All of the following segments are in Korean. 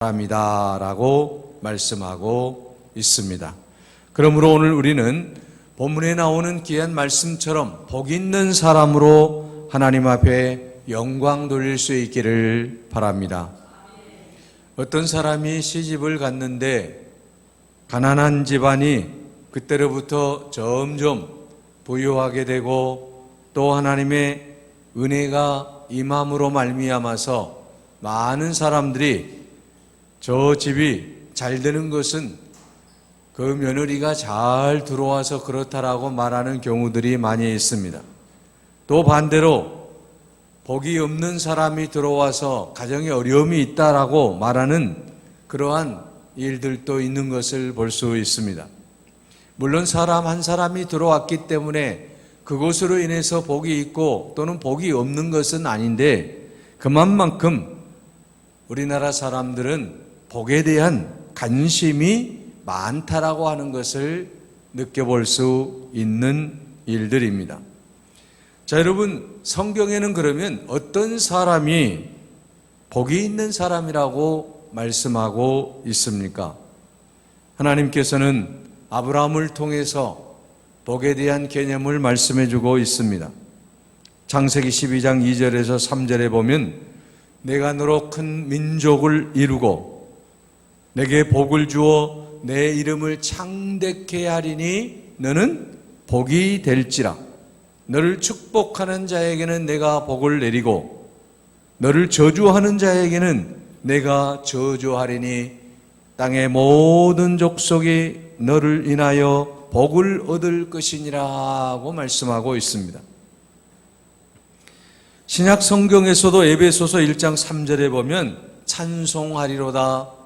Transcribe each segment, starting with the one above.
사람이다 라고 말씀하고 있습니다. 그러므로 오늘 우리는 본문에 나오는 귀한 말씀처럼 복 있는 사람으로 하나님 앞에 영광 돌릴 수 있기를 바랍니다. 어떤 사람이 시집을 갔는데 가난한 집안이 그때로부터 점점 부유하게 되고 또 하나님의 은혜가 임함으로 말미암아서 많은 사람들이 저 집이 잘 되는 것은 그 며느리가 잘 들어와서 그렇다라고 말하는 경우들이 많이 있습니다. 또 반대로 복이 없는 사람이 들어와서 가정에 어려움이 있다라고 말하는 그러한 일들도 있는 것을 볼 수 있습니다. 물론 사람 한 사람이 들어왔기 때문에 그것으로 인해서 복이 있고 또는 복이 없는 것은 아닌데 그만큼 우리나라 사람들은 복에 대한 관심이 많다라고 하는 것을 느껴볼 수 있는 일들입니다. 자, 여러분, 성경에는 그러면 어떤 사람이 복이 있는 사람이라고 말씀하고 있습니까? 하나님께서는 아브라함을 통해서 복에 대한 개념을 말씀해 주고 있습니다. 창세기 12장 2절에서 3절에 보면 내가 너로 큰 민족을 이루고 내게 복을 주어 내 이름을 창대케 하리니 너는 복이 될지라. 너를 축복하는 자에게는 내가 복을 내리고 너를 저주하는 자에게는 내가 저주하리니 땅의 모든 족속이 너를 인하여 복을 얻을 것이니라고 말씀하고 있습니다. 신약 성경에서도 에베소서 1장 3절에 보면 찬송하리로다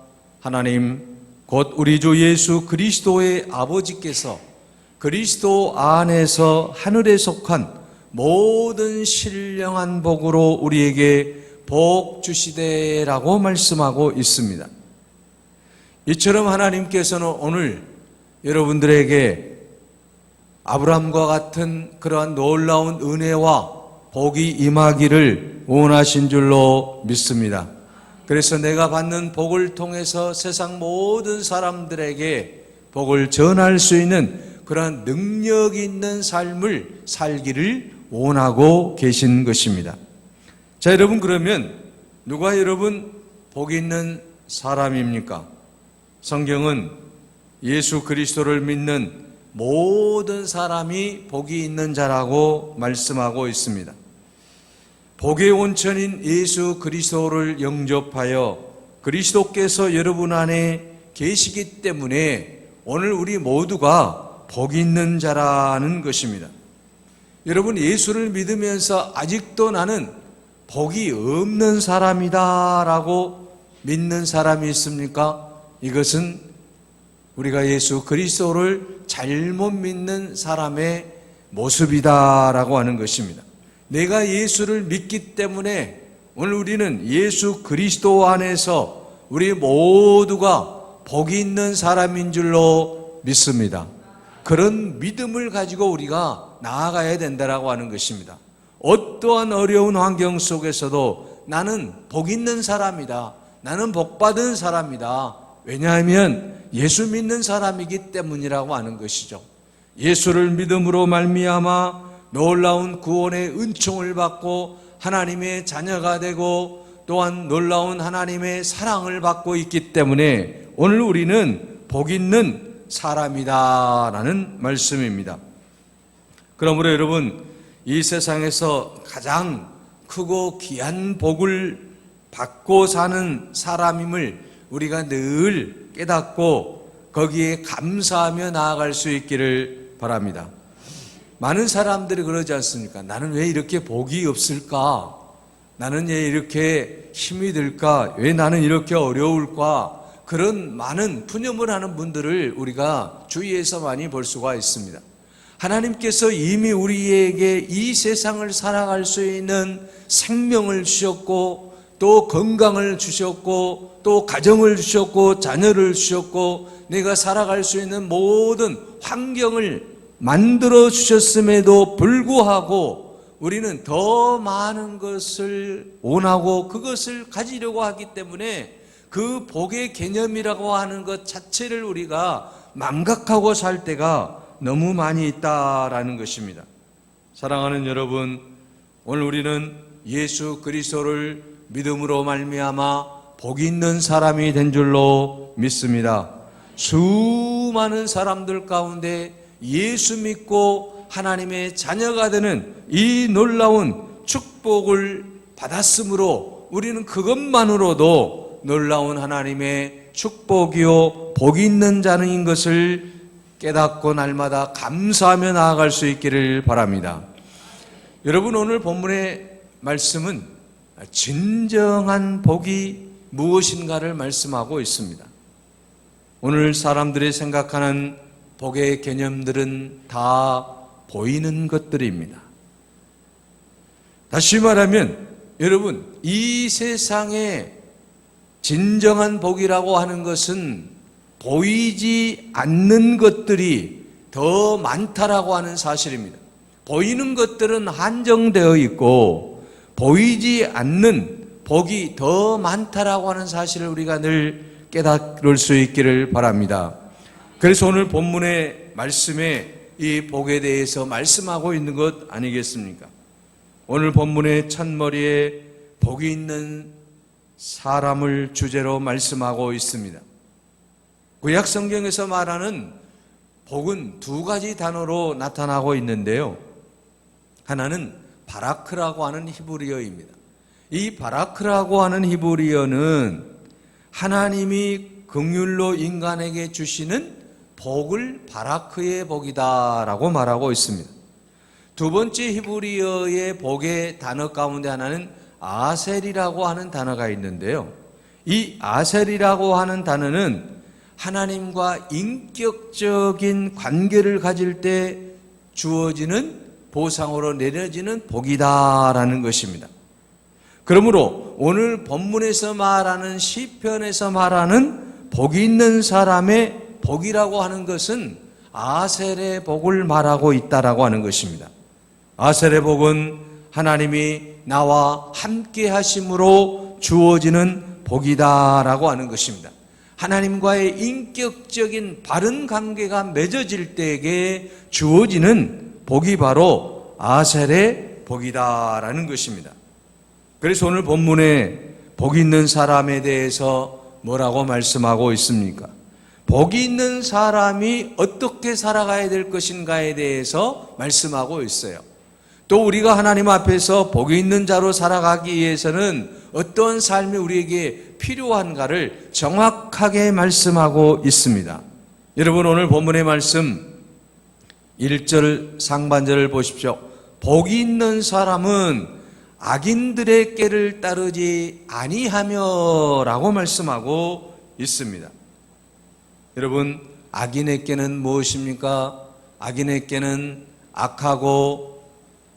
하나님 곧 우리 주 예수 그리스도의 아버지께서 그리스도 안에서 하늘에 속한 모든 신령한 복으로 우리에게 복 주시되라고 말씀하고 있습니다. 이처럼 하나님께서는 오늘 여러분들에게 아브라함과 같은 그러한 놀라운 은혜와 복이 임하기를 원하신 줄로 믿습니다. 그래서 내가 받는 복을 통해서 세상 모든 사람들에게 복을 전할 수 있는 그러한 능력 있는 삶을 살기를 원하고 계신 것입니다. 자, 여러분, 그러면 누가 여러분 복 있는 사람입니까? 성경은 예수 그리스도를 믿는 모든 사람이 복이 있는 자라고 말씀하고 있습니다. 복의 온천인 예수 그리스도를 영접하여 그리스도께서 여러분 안에 계시기 때문에 오늘 우리 모두가 복 있는 자라는 것입니다. 여러분, 예수를 믿으면서 아직도 나는 복이 없는 사람이다 라고 믿는 사람이 있습니까? 이것은 우리가 예수 그리스도를 잘못 믿는 사람의 모습이다 라고 하는 것입니다. 내가 예수를 믿기 때문에 오늘 우리는 예수 그리스도 안에서 우리 모두가 복이 있는 사람인 줄로 믿습니다. 그런 믿음을 가지고 우리가 나아가야 된다라고 하는 것입니다. 어떠한 어려운 환경 속에서도 나는 복 있는 사람이다. 나는 복 받은 사람이다. 왜냐하면 예수 믿는 사람이기 때문이라고 하는 것이죠. 예수를 믿음으로 말미암아 놀라운 구원의 은총을 받고 하나님의 자녀가 되고 또한 놀라운 하나님의 사랑을 받고 있기 때문에 오늘 우리는 복 있는 사람이다라는 말씀입니다. 그러므로 여러분, 이 세상에서 가장 크고 귀한 복을 받고 사는 사람임을 우리가 늘 깨닫고 거기에 감사하며 나아갈 수 있기를 바랍니다. 많은 사람들이 그러지 않습니까? 나는 왜 이렇게 복이 없을까? 나는 왜 이렇게 힘이 들까? 왜 나는 이렇게 어려울까? 그런 많은 푸념을 하는 분들을 우리가 주위에서 많이 볼 수가 있습니다. 하나님께서 이미 우리에게 이 세상을 살아갈 수 있는 생명을 주셨고 또 건강을 주셨고 또 가정을 주셨고 자녀를 주셨고 내가 살아갈 수 있는 모든 환경을 만들어 주셨음에도 불구하고 우리는 더 많은 것을 원하고 그것을 가지려고 하기 때문에 그 복의 개념이라고 하는 것 자체를 우리가 망각하고 살 때가 너무 많이 있다라는 것입니다. 사랑하는 여러분, 오늘 우리는 예수 그리스도를 믿음으로 말미암아 복이 있는 사람이 된 줄로 믿습니다. 수많은 사람들 가운데 예수 믿고 하나님의 자녀가 되는 이 놀라운 축복을 받았으므로 우리는 그것만으로도 놀라운 하나님의 축복이요 복이 있는 자는 것을 깨닫고 날마다 감사하며 나아갈 수 있기를 바랍니다. 여러분, 오늘 본문의 말씀은 진정한 복이 무엇인가를 말씀하고 있습니다. 오늘 사람들이 생각하는 복의 개념들은 다 보이는 것들입니다. 다시 말하면 여러분, 이 세상에 진정한 복이라고 하는 것은 보이지 않는 것들이 더 많다라고 하는 사실입니다. 보이는 것들은 한정되어 있고 보이지 않는 복이 더 많다라고 하는 사실을 우리가 늘 깨달을 수 있기를 바랍니다. 그래서 오늘 본문의 말씀에 이 복에 대해서 말씀하고 있는 것 아니겠습니까? 오늘 본문의 첫머리에 복이 있는 사람을 주제로 말씀하고 있습니다. 구약 성경에서 말하는 복은 두 가지 단어로 나타나고 있는데요. 하나는 바라크라고 하는 히브리어입니다. 이 바라크라고 하는 히브리어는 하나님이 긍휼로 인간에게 주시는 복을 바라크의 복이다라고 말하고 있습니다. 두 번째 히브리어의 복의 단어 가운데 하나는 아셀이라고 하는 단어가 있는데요. 이 아셀이라고 하는 단어는 하나님과 인격적인 관계를 가질 때 주어지는 보상으로 내려지는 복이다라는 것입니다. 그러므로 오늘 본문에서 말하는 시편에서 말하는 복이 있는 사람의 복이라고 하는 것은 아셀의 복을 말하고 있다라고 하는 것입니다. 아셀의 복은 하나님이 나와 함께 하심으로 주어지는 복이다라고 하는 것입니다. 하나님과의 인격적인 바른 관계가 맺어질 때에 주어지는 복이 바로 아셀의 복이다라는 것입니다. 그래서 오늘 본문에 복이 있는 사람에 대해서 뭐라고 말씀하고 있습니까? 복이 있는 사람이 어떻게 살아가야 될 것인가에 대해서 말씀하고 있어요. 또 우리가 하나님 앞에서 복이 있는 자로 살아가기 위해서는 어떤 삶이 우리에게 필요한가를 정확하게 말씀하고 있습니다. 여러분, 오늘 본문의 말씀 1절 상반절을 보십시오. 복이 있는 사람은 악인들의 꾀를 따르지 아니하며 라고 말씀하고 있습니다. 여러분, 악인의 꾀는 무엇입니까? 악인의 꾀는 악하고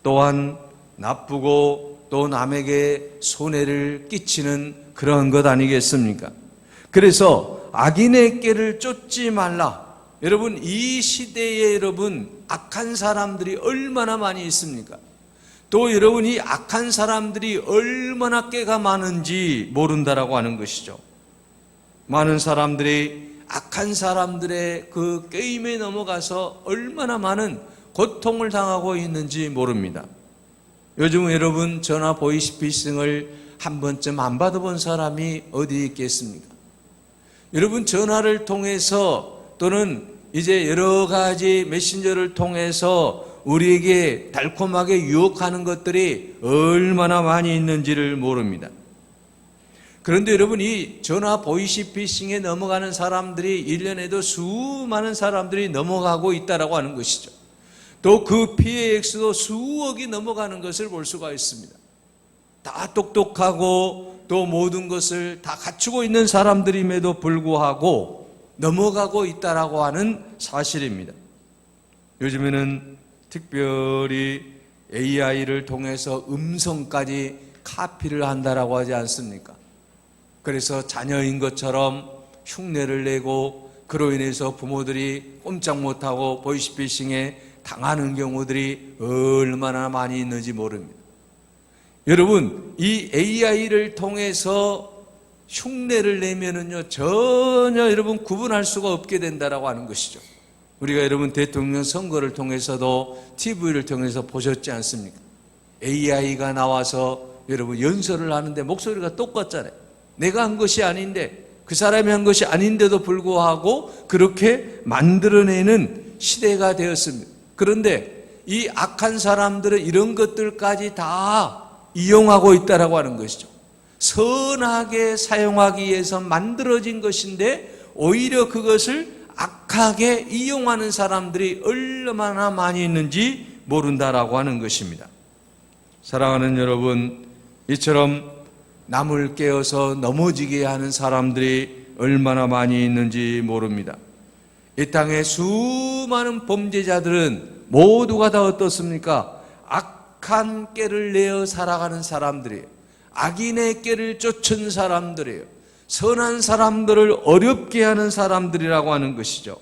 또한 나쁘고 또 남에게 손해를 끼치는 그런 것 아니겠습니까? 그래서 악인의 꾀를 쫓지 말라. 여러분, 이 시대에 여러분 악한 사람들이 얼마나 많이 있습니까? 또 여러분, 이 악한 사람들이 얼마나 꾀가 많은지 모른다라고 하는 것이죠. 많은 사람들이 악한 사람들의 그 게임에 넘어가서 얼마나 많은 고통을 당하고 있는지 모릅니다. 요즘 여러분 전화 보이스피싱을 한 번쯤 안 받아본 사람이 어디 있겠습니까? 여러분, 전화를 통해서 또는 이제 여러 가지 메신저를 통해서 우리에게 달콤하게 유혹하는 것들이 얼마나 많이 있는지를 모릅니다. 그런데 여러분, 이 전화 보이스피싱에 넘어가는 사람들이 1년에도 수많은 사람들이 넘어가고 있다라고 하는 것이죠. 또 그 피해 액수도 수억이 넘어가는 것을 볼 수가 있습니다. 다 똑똑하고 또 모든 것을 다 갖추고 있는 사람들임에도 불구하고 넘어가고 있다라고 하는 사실입니다. 요즘에는 특별히 AI를 통해서 음성까지 카피를 한다라고 하지 않습니까? 그래서 자녀인 것처럼 흉내를 내고 그로 인해서 부모들이 꼼짝 못하고 보이스피싱에 당하는 경우들이 얼마나 많이 있는지 모릅니다. 여러분, 이 AI를 통해서 흉내를 내면은요 전혀 여러분 구분할 수가 없게 된다라고 하는 것이죠. 우리가 여러분 대통령 선거를 통해서도 TV를 통해서 보셨지 않습니까? AI가 나와서 여러분 연설을 하는데 목소리가 똑같잖아요. 내가 한 것이 아닌데, 그 사람이 한 것이 아닌데도 불구하고 그렇게 만들어내는 시대가 되었습니다. 그런데 이 악한 사람들은 이런 것들까지 다 이용하고 있다라고 하는 것이죠. 선하게 사용하기 위해서 만들어진 것인데 오히려 그것을 악하게 이용하는 사람들이 얼마나 많이 있는지 모른다라고 하는 것입니다. 사랑하는 여러분, 이처럼 남을 깨어서 넘어지게 하는 사람들이 얼마나 많이 있는지 모릅니다. 이 땅에 수많은 범죄자들은 모두가 다 어떻습니까? 악한 꾀를 내어 살아가는 사람들이에요. 악인의 꾀를 쫓은 사람들이에요. 선한 사람들을 어렵게 하는 사람들이라고 하는 것이죠.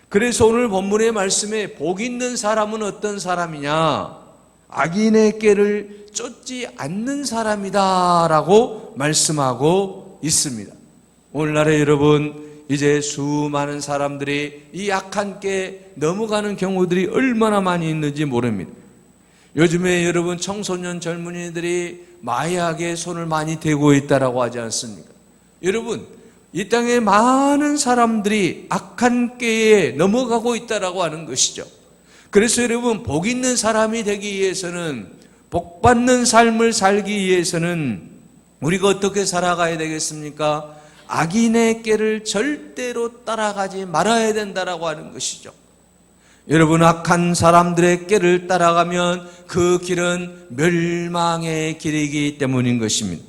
그래서 오늘 본문의 말씀에 복 있는 사람은 어떤 사람이냐? 악인의 꾀를 쫓지 않는 사람이다라고 말씀하고 있습니다. 오늘날에 여러분, 이제 수많은 사람들이 이 악한 꾀에 넘어가는 경우들이 얼마나 많이 있는지 모릅니다. 요즘에 여러분 청소년 젊은이들이 마약에 손을 많이 대고 있다라고 하지 않습니까? 여러분, 이 땅에 많은 사람들이 악한 꾀에 넘어가고 있다라고 하는 것이죠. 그래서 여러분, 복 있는 사람이 되기 위해서는, 복 받는 삶을 살기 위해서는 우리가 어떻게 살아가야 되겠습니까? 악인의 꾀를 절대로 따라가지 말아야 된다라고 하는 것이죠. 여러분, 악한 사람들의 꾀를 따라가면 그 길은 멸망의 길이기 때문인 것입니다.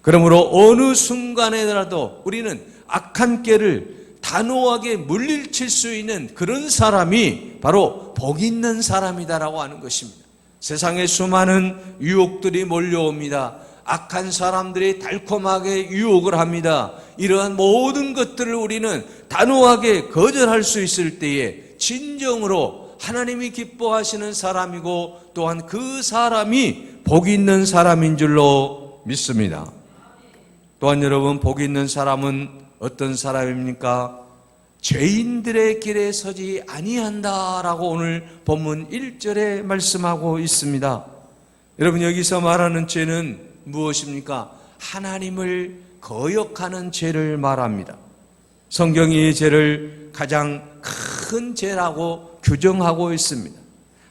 그러므로 어느 순간에라도 우리는 악한 꾀를 단호하게 물리칠 수 있는 그런 사람이 바로 복 있는 사람이다라고 하는 것입니다. 세상에 수많은 유혹들이 몰려옵니다. 악한 사람들이 달콤하게 유혹을 합니다. 이러한 모든 것들을 우리는 단호하게 거절할 수 있을 때에 진정으로 하나님이 기뻐하시는 사람이고 또한 그 사람이 복 있는 사람인 줄로 믿습니다. 또한 여러분, 복 있는 사람은 어떤 사람입니까? 죄인들의 길에 서지 아니한다라고 오늘 본문 1절에 말씀하고 있습니다. 여러분, 여기서 말하는 죄는 무엇입니까? 하나님을 거역하는 죄를 말합니다. 성경이 이 죄를 가장 큰 죄라고 규정하고 있습니다.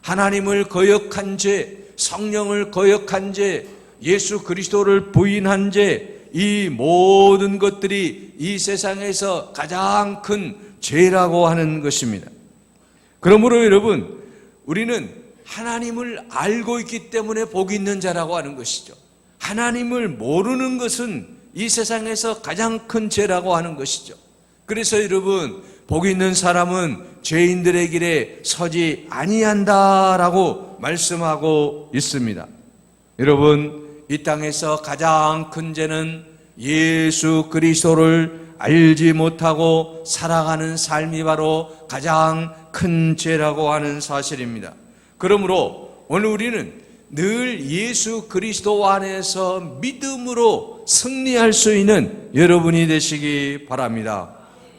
하나님을 거역한 죄, 성령을 거역한 죄, 예수 그리스도를 부인한 죄, 이 모든 것들이 이 세상에서 가장 큰 죄라고 하는 것입니다. 그러므로 여러분, 우리는 하나님을 알고 있기 때문에 복이 있는 자라고 하는 것이죠. 하나님을 모르는 것은 이 세상에서 가장 큰 죄라고 하는 것이죠. 그래서 여러분, 복 있는 사람은 죄인들의 길에 서지 아니한다라고 말씀하고 있습니다. 여러분, 이 땅에서 가장 큰 죄는 예수 그리스도를 알지 못하고 살아가는 삶이 바로 가장 큰 죄라고 하는 사실입니다. 그러므로 오늘 우리는 늘 예수 그리스도 안에서 믿음으로 승리할 수 있는 여러분이 되시기 바랍니다.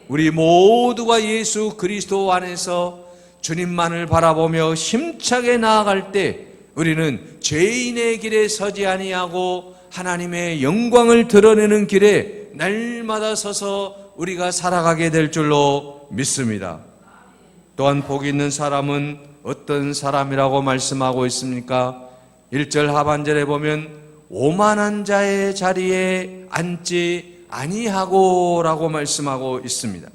우리 모두가 예수 그리스도 안에서 주님만을 바라보며 힘차게 나아갈 때 우리는 죄인의 길에 서지 아니하고 하나님의 영광을 드러내는 길에 날마다 서서 우리가 살아가게 될 줄로 믿습니다. 또한 복 있는 사람은 어떤 사람이라고 말씀하고 있습니까? 1절 하반절에 보면 오만한 자의 자리에 앉지 아니하고 라고 말씀하고 있습니다.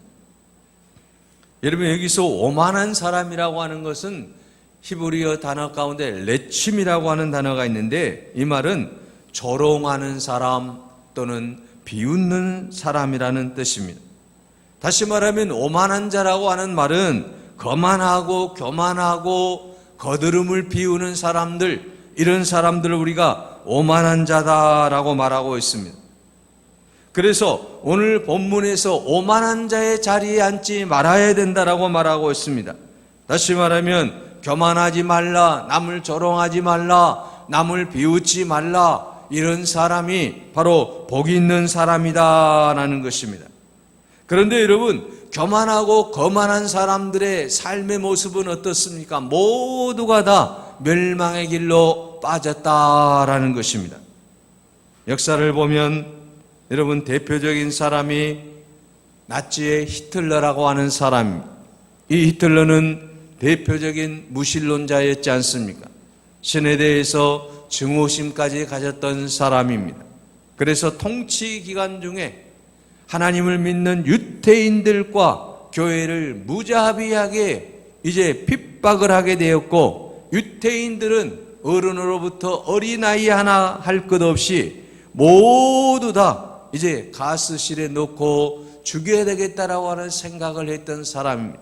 여러분, 여기서 오만한 사람이라고 하는 것은 히브리어 단어 가운데 레침이라고 하는 단어가 있는데, 이 말은 조롱하는 사람 또는 비웃는 사람이라는 뜻입니다. 다시 말하면 오만한 자라고 하는 말은 거만하고 교만하고 거드름을 비우는 사람들, 이런 사람들을 우리가 오만한 자다라고 말하고 있습니다. 그래서 오늘 본문에서 오만한 자의 자리에 앉지 말아야 된다라고 말하고 있습니다. 다시 말하면 교만하지 말라, 남을 조롱하지 말라, 남을 비웃지 말라, 이런 사람이 바로 복이 있는 사람이다라는 것입니다. 그런데 여러분, 교만하고 거만한 사람들의 삶의 모습은 어떻습니까? 모두가 다 멸망의 길로 빠졌다라는 것입니다. 역사를 보면 여러분, 대표적인 사람이 나치의 히틀러라고 하는 사람입니다. 이 히틀러는 대표적인 무신론자였지 않습니까? 신에 대해서 증오심까지 가졌던 사람입니다. 그래서 통치 기간 중에 하나님을 믿는 유태인들과 교회를 무자비하게 이제 핍박을 하게 되었고, 유태인들은 어른으로부터 어린아이 하나 할 것 없이 모두 다 이제 가스실에 넣고 죽여야 되겠다라고 하는 생각을 했던 사람입니다.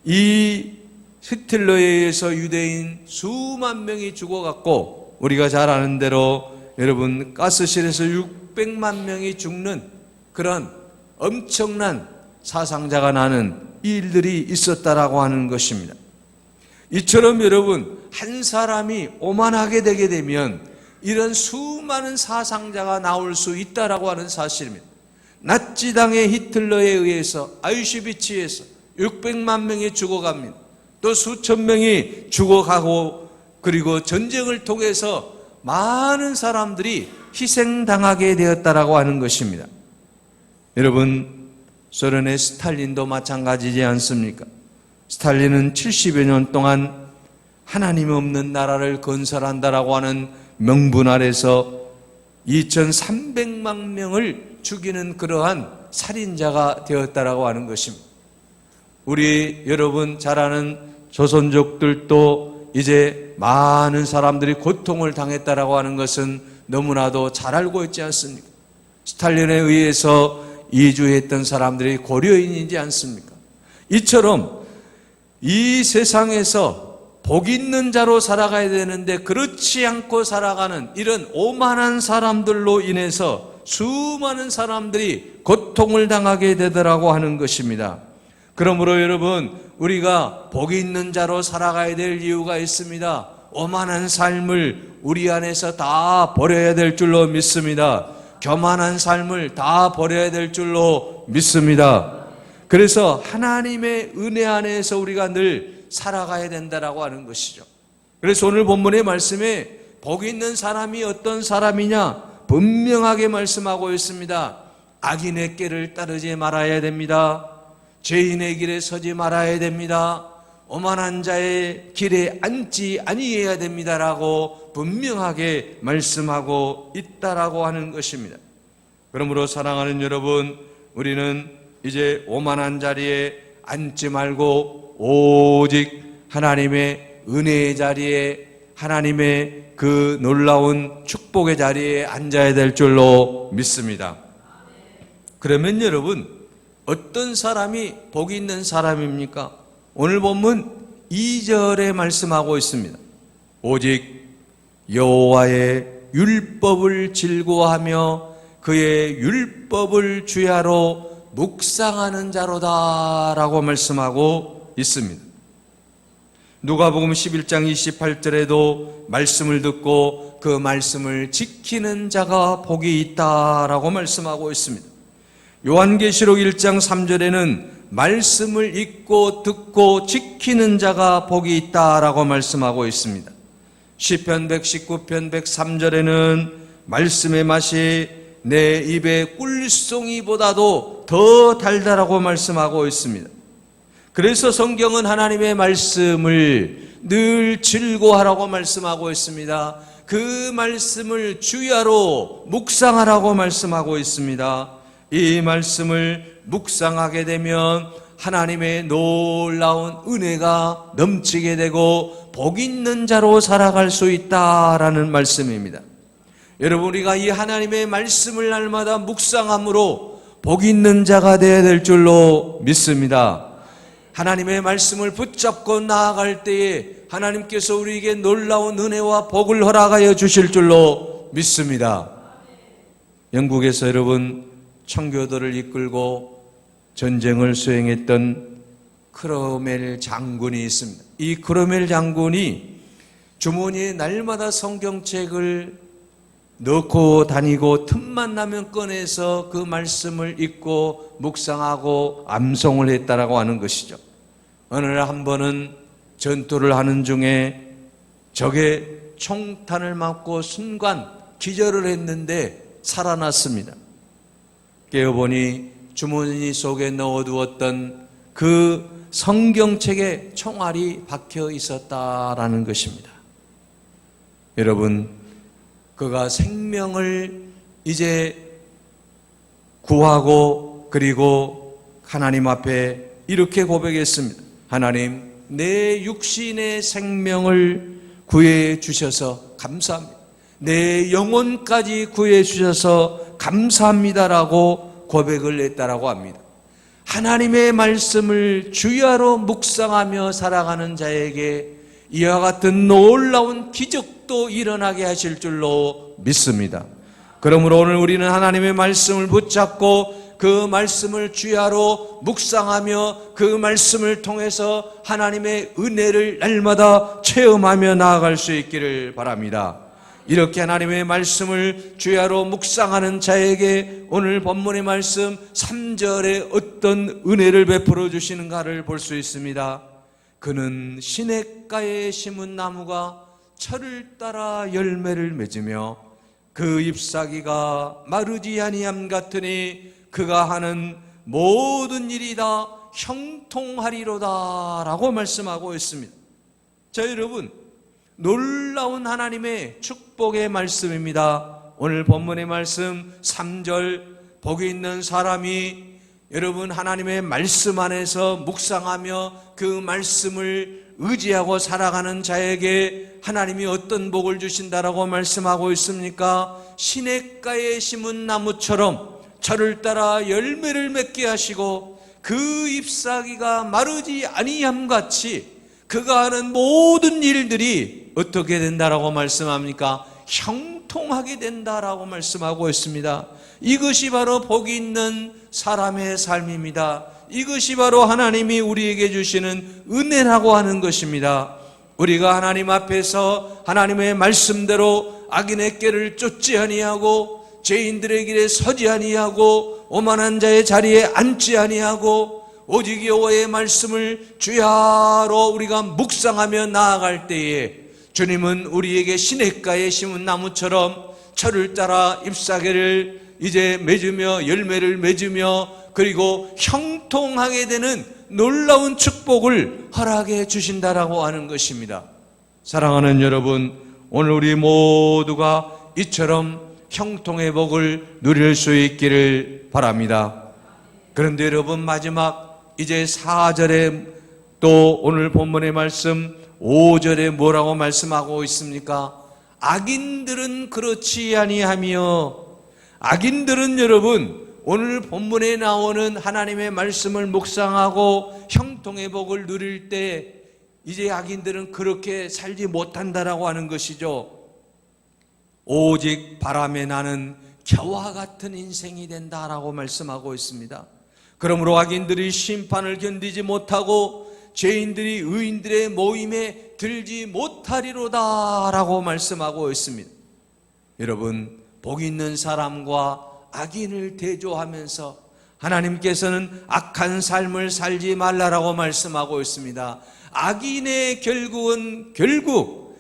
이 히틀러에 의해서 유대인 수만 명이 죽어갔고, 우리가 잘 아는 대로 여러분, 가스실에서 600만 명이 죽는 그런 엄청난 사상자가 나는 일들이 있었다라고 하는 것입니다. 이처럼 여러분, 한 사람이 오만하게 되게 되면 이런 수많은 사상자가 나올 수 있다라고 하는 사실입니다. 나치당의 히틀러에 의해서 아우슈비츠에서 600만 명이 죽어갑니다. 또 수천 명이 죽어가고, 그리고 전쟁을 통해서 많은 사람들이 희생당하게 되었다라고 하는 것입니다. 여러분, 소련의 스탈린도 마찬가지지 않습니까? 스탈린은 70여 년 동안 하나님 없는 나라를 건설한다라고 하는 명분 아래서 2300만 명을 죽이는 그러한 살인자가 되었다라고 하는 것입니다. 우리 여러분 잘 아는 조선족들도 이제 많은 사람들이 고통을 당했다라고 하는 것은 너무나도 잘 알고 있지 않습니까? 스탈린에 의해서 이주했던 사람들이 고려인이지 않습니까? 이처럼 이 세상에서 복 있는 자로 살아가야 되는데 그렇지 않고 살아가는 이런 오만한 사람들로 인해서 수많은 사람들이 고통을 당하게 되더라고 하는 것입니다. 그러므로 여러분, 우리가 복 있는 자로 살아가야 될 이유가 있습니다. 오만한 삶을 우리 안에서 다 버려야 될 줄로 믿습니다. 교만한 삶을 다 버려야 될 줄로 믿습니다. 그래서 하나님의 은혜 안에서 우리가 늘 살아가야 된다라고 하는 것이죠. 그래서 오늘 본문의 말씀에 복 있는 사람이 어떤 사람이냐 분명하게 말씀하고 있습니다. 악인의 길을 따르지 말아야 됩니다. 죄인의 길에 서지 말아야 됩니다. 오만한 자의 길에 앉지 아니해야 됩니다라고 분명하게 말씀하고 있다라고 하는 것입니다. 그러므로 사랑하는 여러분, 우리는 이제 오만한 자리에 앉지 말고 오직 하나님의 은혜의 자리에, 하나님의 그 놀라운 축복의 자리에 앉아야 될 줄로 믿습니다. 그러면 여러분, 어떤 사람이 복이 있는 사람입니까? 오늘 본문 2절에 말씀하고 있습니다. 오직 여호와의 율법을 즐거워하며 그의 율법을 주야로 묵상하는 자로다라고 말씀하고 있습니다. 누가복음 11장 28절에도 말씀을 듣고 그 말씀을 지키는 자가 복이 있다라고 말씀하고 있습니다. 요한계시록 1장 3절에는 말씀을 읽고 듣고 지키는 자가 복이 있다라고 말씀하고 있습니다. 시편 119편 103절에는 말씀의 맛이 내 입의 꿀송이보다도 더 달다라고 말씀하고 있습니다. 그래서 성경은 하나님의 말씀을 늘 즐거워하라고 말씀하고 있습니다. 그 말씀을 주야로 묵상하라고 말씀하고 있습니다. 이 말씀을 묵상하게 되면 하나님의 놀라운 은혜가 넘치게 되고 복 있는 자로 살아갈 수 있다라는 말씀입니다. 여러분, 우리가 이 하나님의 말씀을 날마다 묵상함으로 복 있는 자가 되어야 될 줄로 믿습니다. 하나님의 말씀을 붙잡고 나아갈 때에 하나님께서 우리에게 놀라운 은혜와 복을 허락하여 주실 줄로 믿습니다. 영국에서 여러분 청교도를 이끌고 전쟁을 수행했던 크로멜 장군이 있습니다. 이 크로멜 장군이 주머니에 날마다 성경책을 넣고 다니고 틈만 나면 꺼내서 그 말씀을 읽고 묵상하고 암송을 했다라고 하는 것이죠. 어느 날 한 번은 전투를 하는 중에 적의 총탄을 맞고 순간 기절을 했는데 살아났습니다. 깨어보니 주머니 속에 넣어두었던 그 성경책에 총알이 박혀 있었다라는 것입니다. 여러분, 그가 생명을 이제 구하고 그리고 하나님 앞에 이렇게 고백했습니다. 하나님, 내 육신의 생명을 구해 주셔서 감사합니다. 내 영혼까지 구해 주셔서 감사합니다라고 고백을 했다라고 합니다. 하나님의 말씀을 주야로 묵상하며 살아가는 자에게 이와 같은 놀라운 기적도 일어나게 하실 줄로 믿습니다. 그러므로 오늘 우리는 하나님의 말씀을 붙잡고 그 말씀을 주야로 묵상하며 그 말씀을 통해서 하나님의 은혜를 날마다 체험하며 나아갈 수 있기를 바랍니다. 이렇게 하나님의 말씀을 주야로 묵상하는 자에게 오늘 본문의 말씀 3절에 어떤 은혜를 베풀어 주시는가를 볼 수 있습니다. 그는 시냇가에 심은 나무가 철을 따라 열매를 맺으며 그 잎사귀가 마르지 아니함 같으니 그가 하는 모든 일이 다 형통하리로다 라고 말씀하고 있습니다. 자, 여러분, 놀라운 하나님의 축복의 말씀입니다. 오늘 본문의 말씀 3절, 복이 있는 사람이 여러분 하나님의 말씀 안에서 묵상하며 그 말씀을 의지하고 살아가는 자에게 하나님이 어떤 복을 주신다라고 말씀하고 있습니까? 시냇가에 심은 나무처럼 철을 따라 열매를 맺게 하시고 그 잎사귀가 마르지 아니함 같이 그가 하는 모든 일들이 어떻게 된다라고 말씀합니까? 형통하게 된다라고 말씀하고 있습니다. 이것이 바로 복이 있는 사람의 삶입니다. 이것이 바로 하나님이 우리에게 주시는 은혜라고 하는 것입니다. 우리가 하나님 앞에서 하나님의 말씀대로 악인의 꾀를 쫓지 아니하고 죄인들의 길에 서지 아니하고 오만한 자의 자리에 앉지 아니하고 오직 여호와의 말씀을 주야로 우리가 묵상하며 나아갈 때에 주님은 우리에게 시냇가에 심은 나무처럼 철을 따라 잎사귀를 이제 맺으며 열매를 맺으며 그리고 형통하게 되는 놀라운 축복을 허락해 주신다라고 하는 것입니다. 사랑하는 여러분, 오늘 우리 모두가 이처럼 형통의 복을 누릴 수 있기를 바랍니다. 그런데 여러분, 마지막 이제 4절에 또 오늘 본문의 말씀 5절에 뭐라고 말씀하고 있습니까? 악인들은 그렇지 아니하며, 악인들은 여러분 오늘 본문에 나오는 하나님의 말씀을 묵상하고 형통의 복을 누릴 때 이제 악인들은 그렇게 살지 못한다라고 하는 것이죠. 오직 바람에 나는 겨와 같은 인생이 된다라고 말씀하고 있습니다. 그러므로 악인들이 심판을 견디지 못하고 죄인들이 의인들의 모임에 들지 못하리로다라고 말씀하고 있습니다. 여러분, 복 있는 사람과 악인을 대조하면서 하나님께서는 악한 삶을 살지 말라라고 말씀하고 있습니다. 악인의 결국은 결국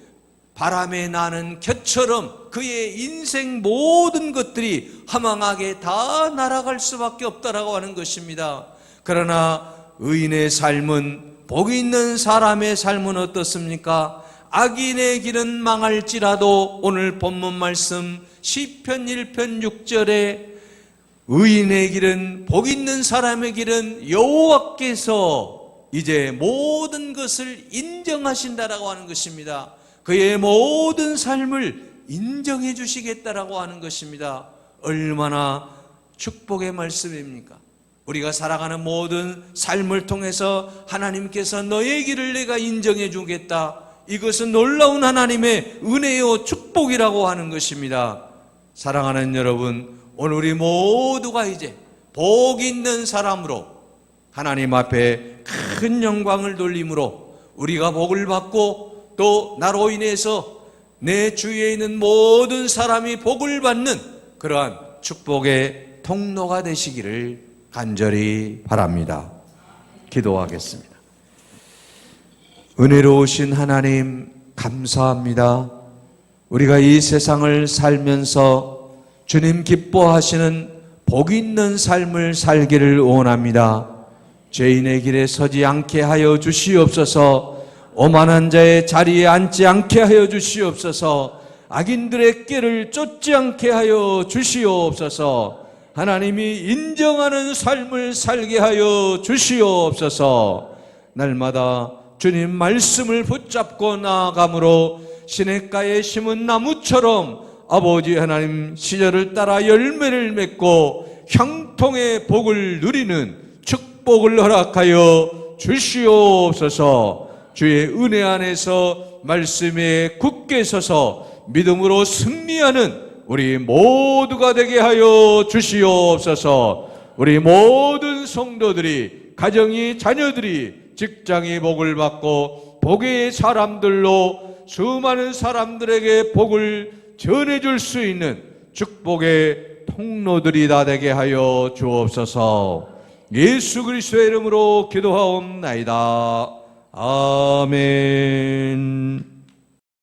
바람에 나는 겨처럼 그의 인생 모든 것들이 허망하게 다 날아갈 수밖에 없다라고 하는 것입니다. 그러나 의인의 삶은, 복이 있는 사람의 삶은 어떻습니까? 악인의 길은 망할지라도 오늘 본문 말씀 시편 1편 6절에 의인의 길은, 복 있는 사람의 길은 여호와께서 이제 모든 것을 인정하신다라고 하는 것입니다. 그의 모든 삶을 인정해 주시겠다라고 하는 것입니다. 얼마나 축복의 말씀입니까? 우리가 살아가는 모든 삶을 통해서 하나님께서 너의 길을 내가 인정해 주겠다, 이것은 놀라운 하나님의 은혜요 축복이라고 하는 것입니다. 사랑하는 여러분, 오늘 우리 모두가 이제 복 있는 사람으로 하나님 앞에 큰 영광을 돌림으로 우리가 복을 받고 또 나로 인해서 내 주위에 있는 모든 사람이 복을 받는 그러한 축복의 통로가 되시기를 간절히 바랍니다. 기도하겠습니다. 은혜로우신 하나님, 감사합니다. 우리가 이 세상을 살면서 주님 기뻐하시는 복 있는 삶을 살기를 원합니다. 죄인의 길에 서지 않게 하여 주시옵소서. 오만한 자의 자리에 앉지 않게 하여 주시옵소서. 악인들의 꾀를 쫓지 않게 하여 주시옵소서. 하나님이 인정하는 삶을 살게 하여 주시옵소서. 날마다 주님 말씀을 붙잡고 나아감으로 시냇가에 심은 나무처럼 아버지 하나님 시절을 따라 열매를 맺고 형통의 복을 누리는 축복을 허락하여 주시옵소서. 주의 은혜 안에서 말씀에 굳게 서서 믿음으로 승리하는 우리 모두가 되게 하여 주시옵소서. 우리 모든 성도들이, 가정이, 자녀들이, 직장이 복을 받고 복의 사람들로 수많은 사람들에게 복을 전해줄 수 있는 축복의 통로들이 다 되게 하여 주옵소서. 예수 그리스도의 이름으로 기도하옵나이다. 아멘.